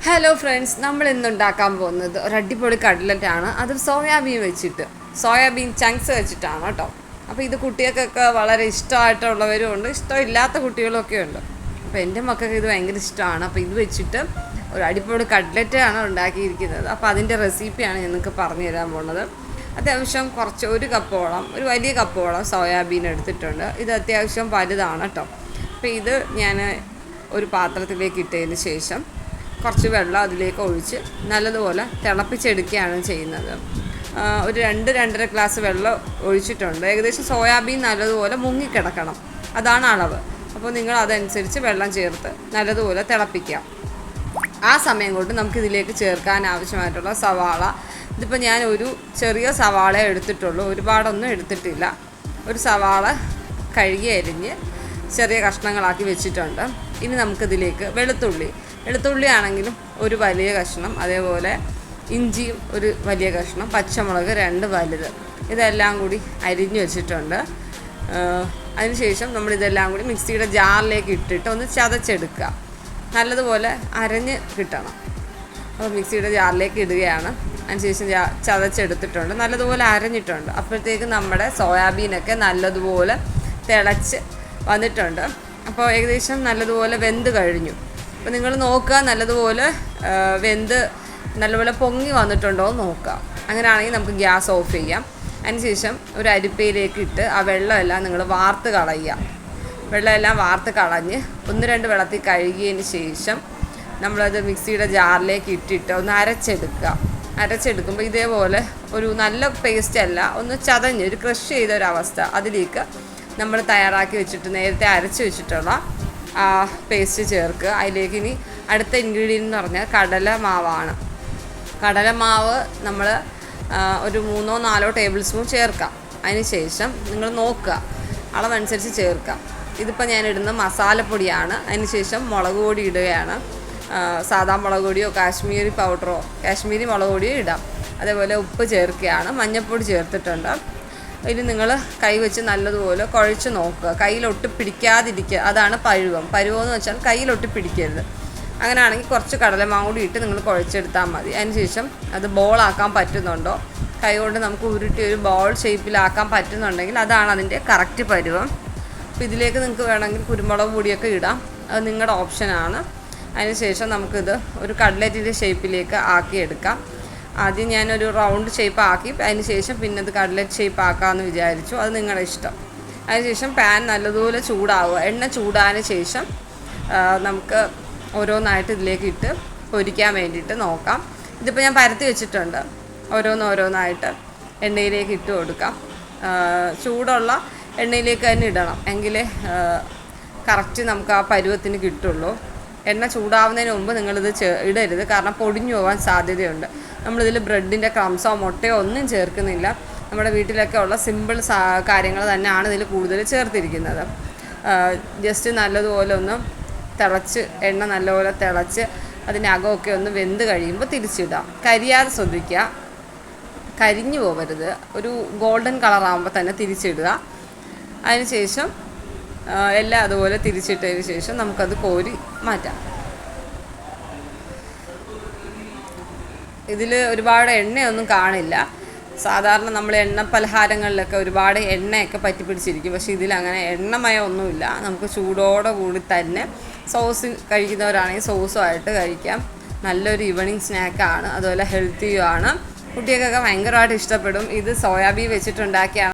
Hello friends, നമ്മൾ ഇന്ന് ഉണ്ടാക്കാൻ പോകുന്നത് ഒരു അടിപൊളി കട്ലറ്റാണ്. അത് സോയാബീൻ ചങ്ക്സ് വെച്ചിട്ടാണ് കേട്ടോ. അപ്പോൾ ഇത് കുട്ടികൾക്കൊക്കെ വളരെ ഇഷ്ടമായിട്ടുള്ളവരും ഉണ്ട്, ഇഷ്ടമില്ലാത്ത കുട്ടികളൊക്കെ ഉണ്ട്. അപ്പോൾ എൻ്റെ മക്കൾക്ക് ഇത് ഭയങ്കര ഇഷ്ടമാണ്. അപ്പോൾ ഇത് വെച്ചിട്ട് ഒരു അടിപൊളി കട്ലറ്റാണ് ഉണ്ടാക്കിയിരിക്കുന്നത്. അപ്പോൾ അതിൻ്റെ റെസിപ്പിയാണ് നിങ്ങൾക്ക് പറഞ്ഞു തരാൻ പോകുന്നത്. അത്യാവശ്യം ഒരു വലിയ കപ്പോളം സോയാബീൻ എടുത്തിട്ടുണ്ട്. ഇത് അത്യാവശ്യം വലുതാണ് കേട്ടോ. അപ്പോൾ ഇത് ഞാൻ ഒരു പാത്രത്തിലേക്ക് ഇട്ടതിന് ശേഷം കുറച്ച് വെള്ളം അതിലേക്ക് ഒഴിച്ച് നല്ലതുപോലെ തിളപ്പിച്ചെടുക്കുകയാണ് ചെയ്യുന്നത്. ഒരു 2-2.5 ഗ്ലാസ് വെള്ളം ഒഴിച്ചിട്ടുണ്ട്. ഏകദേശം സോയാബീൻ നല്ലതുപോലെ മുങ്ങിക്കിടക്കണം, അതാണ് അളവ്. അപ്പോൾ നിങ്ങൾ അതനുസരിച്ച് വെള്ളം ചേർത്ത് നല്ലതുപോലെ തിളപ്പിക്കാം. ആ സമയം കൊണ്ട് നമുക്കിതിലേക്ക് ചേർക്കാൻ ആവശ്യമായിട്ടുള്ള സവാള, ഇതിപ്പോൾ ഞാൻ ഒരു ചെറിയ സവാള എടുത്തിട്ടുള്ളൂ, ഒരുപാടൊന്നും എടുത്തിട്ടില്ല. ഒരു സവാള കഴുകി അരിഞ്ഞ് ചെറിയ കഷ്ണങ്ങളാക്കി വെച്ചിട്ടുണ്ട്. ഇനി നമുക്കിതിലേക്ക് വെളുത്തുള്ളി ആണെങ്കിലും ഒരു വലിയ കഷ്ണം, അതേപോലെ ഇഞ്ചിയും ഒരു വലിയ കഷ്ണം, പച്ചമുളക് 2 വലുത്, ഇതെല്ലാം കൂടി അരിഞ്ഞു വെച്ചിട്ടുണ്ട്. അതിനുശേഷം നമ്മളിതെല്ലാം കൂടി മിക്സിയുടെ ജാറിലേക്ക് ഇട്ടിട്ട് ഒന്ന് ചതച്ചെടുക്കുക. നല്ലതുപോലെ അരഞ്ഞ് കിട്ടണം. അപ്പോൾ മിക്സിയുടെ ജാറിലേക്ക് ഇടുകയാണ്. അതിനുശേഷം ചതച്ചെടുത്തിട്ടുണ്ട്, നല്ലതുപോലെ അരഞ്ഞിട്ടുണ്ട്. അപ്പോഴത്തേക്ക് നമ്മുടെ സോയാബീനൊക്കെ നല്ലതുപോലെ തിളച്ച് വന്നിട്ടുണ്ട്. അപ്പോൾ ഏകദേശം നല്ലതുപോലെ വെന്ത് കഴിഞ്ഞു. അപ്പോൾ നിങ്ങൾ നോക്കുക, നല്ലപോലെ പൊങ്ങി വന്നിട്ടുണ്ടോ എന്ന് നോക്കുക. അങ്ങനെയാണെങ്കിൽ നമുക്ക് ഗ്യാസ് ഓഫ് ചെയ്യാം. അതിനുശേഷം ഒരു അരിപ്പയിലേക്ക് ഇട്ട് ആ വെള്ളമെല്ലാം നിങ്ങൾ വാർത്ത് കളയുക. വെള്ളമെല്ലാം വാർത്ത് കളഞ്ഞ് 1-2 വെള്ളത്തിൽ കഴുകിയതിന് ശേഷം നമ്മളത് മിക്സിയുടെ ജാറിലേക്ക് ഇട്ടിട്ട് ഒന്ന് അരച്ചെടുക്കുമ്പോൾ ഇതേപോലെ ഒരു നല്ല പേസ്റ്റ് അല്ല, ഒന്ന് ചതഞ്ഞ് ഒരു ക്രഷ് ചെയ്ത ഒരവസ്ഥ, അതിലേക്ക് നമ്മൾ തയ്യാറാക്കി വെച്ചിട്ട് നേരത്തെ അരച്ച് വെച്ചിട്ടുള്ള ആ പേസ്റ്റ് ചേർക്കുക. അതിലേക്ക് ഇനി അടുത്ത ഇൻഗ്രീഡിയൻ്റ് എന്ന് പറഞ്ഞാൽ കടലമാവാണ്. കടലമാവ് നമ്മൾ ഒരു 3-4 ടേബിൾ സ്പൂൺ ചേർക്കാം. അതിന് ശേഷം നിങ്ങൾ നോക്കുക, അളവനുസരിച്ച് ചേർക്കാം. ഇതിപ്പോൾ ഞാൻ ഇടുന്ന മസാലപ്പൊടിയാണ്. അതിന് ശേഷം മുളക് പൊടി ഇടുകയാണ്. സാദാ മുളക് പൊടിയോ കാശ്മീരി മുളക് പൊടിയോ ഇടാം. അതേപോലെ ഉപ്പ് ചേർക്കുകയാണ്, മഞ്ഞൾപ്പൊടി ചേർത്തിട്ടുണ്ട്. ഇനി നിങ്ങൾ കൈ വെച്ച് നല്ലതുപോലെ കുഴച്ച് നോക്കുക, കയ്യിലൊട്ട് പിടിക്കാതിരിക്കുക. അതാണ് പരുവമെന്ന് വെച്ചാൽ കയ്യിലൊട്ട് പിടിക്കരുത്. അങ്ങനെയാണെങ്കിൽ കുറച്ച് കടലമാവ് കൂടി ഇട്ട് നിങ്ങൾ കുഴച്ചെടുത്താൽ മതി. അതിനുശേഷം അത് ബോളാക്കാൻ പറ്റുന്നുണ്ടോ, കൈ കൊണ്ട് നമുക്ക് ഉരുട്ടി ഒരു ബോൾ ഷേപ്പിലാക്കാൻ പറ്റുന്നുണ്ടെങ്കിൽ അതാണ് അതിൻ്റെ കറക്റ്റ് പരുവം. അപ്പോൾ ഇതിലേക്ക് നിങ്ങൾക്ക് വേണമെങ്കിൽ കുരുമുളക് പൊടിയൊക്കെ ഇടാം, അത് നിങ്ങളുടെ ഓപ്ഷനാണ്. അതിനുശേഷം നമുക്കിത് ഒരു കട്ലറ്റിൻ്റെ ഷേപ്പിലേക്ക് ആക്കിയെടുക്കാം. ആദ്യം ഞാനൊരു റൗണ്ട് ഷേപ്പ് ആക്കി, അതിന് ശേഷം പിന്നെ അത് കട്ലറ്റ് ഷേപ്പ് ആക്കാമെന്ന് വിചാരിച്ചു. അത് നിങ്ങളുടെ ഇഷ്ടം. അതിനുശേഷം പാൻ നല്ലതുപോലെ ചൂടാവുക. എണ്ണ ചൂടാതിന് ശേഷം നമുക്ക് ഓരോന്നായിട്ട് ഇതിലേക്ക് ഇട്ട് പൊരിക്കാൻ വേണ്ടിയിട്ട് നോക്കാം. ഇതിപ്പോൾ ഞാൻ പരത്തി വെച്ചിട്ടുണ്ട്. ഓരോന്നായിട്ട് എണ്ണയിലേക്ക് ഇട്ട് കൊടുക്കാം. ചൂടുള്ള എണ്ണയിലേക്ക് തന്നെ ഇടണം, എങ്കിലേ കറക്റ്റ് നമുക്ക് ആ പരുവത്തിന് കിട്ടുള്ളൂ. എണ്ണ ചൂടാവുന്നതിന് മുമ്പ് നിങ്ങളിത് ഇടരുത്, കാരണം പൊടിഞ്ഞു പോകാൻ സാധ്യതയുണ്ട്. നമ്മളിതിൽ ബ്രെഡിൻ്റെ ക്രംസോ മുട്ടയോ ഒന്നും ചേർക്കുന്നില്ല. നമ്മുടെ വീട്ടിലൊക്കെ ഉള്ള സിമ്പിൾ കാര്യങ്ങൾ തന്നെയാണ് ഇതിൽ കൂടുതൽ ചേർത്തിരിക്കുന്നത്. ജസ്റ്റ് നല്ലതുപോലെ ഒന്ന് എണ്ണ നല്ലപോലെ തിളച്ച് അതിൻ്റെ അകമൊക്കെ ഒന്ന് വെന്ത് കഴിയുമ്പോൾ തിരിച്ചിടാം. കരിയാതെ ശ്രദ്ധിക്കുക, കരിഞ്ഞു പോകരുത്. ഒരു ഗോൾഡൻ കളറാകുമ്പോൾ തന്നെ തിരിച്ചിടുക. അതിനുശേഷം എല്ലാം അതുപോലെ തിരിച്ചിട്ടതിന് ശേഷം നമുക്കത് കോരി മാറ്റാം. ഇതിൽ ഒരുപാട് എണ്ണയൊന്നും കാണില്ല. സാധാരണ നമ്മൾ എണ്ണ പലഹാരങ്ങളിലൊക്കെ ഒരുപാട് എണ്ണയൊക്കെ പറ്റി പിടിച്ചിരിക്കും, പക്ഷേ ഇതിലങ്ങനെ എണ്ണമയമൊന്നുമില്ല. നമുക്ക് ചൂടോടെ കൂടി തന്നെ സോസ് കഴിക്കുന്നവരാണെങ്കിൽ സോസുമായിട്ട് കഴിക്കാം. നല്ലൊരു ഈവനിങ് സ്നാക്കാണ്, അതുപോലെ ഹെൽത്തിയുമാണ്. കുട്ടികൾക്കൊക്കെ ഭയങ്കരമായിട്ട് ഇഷ്ടപ്പെടും. ഇത് സോയാബീൻ വെച്ചിട്ടുണ്ടാക്കിയാണ്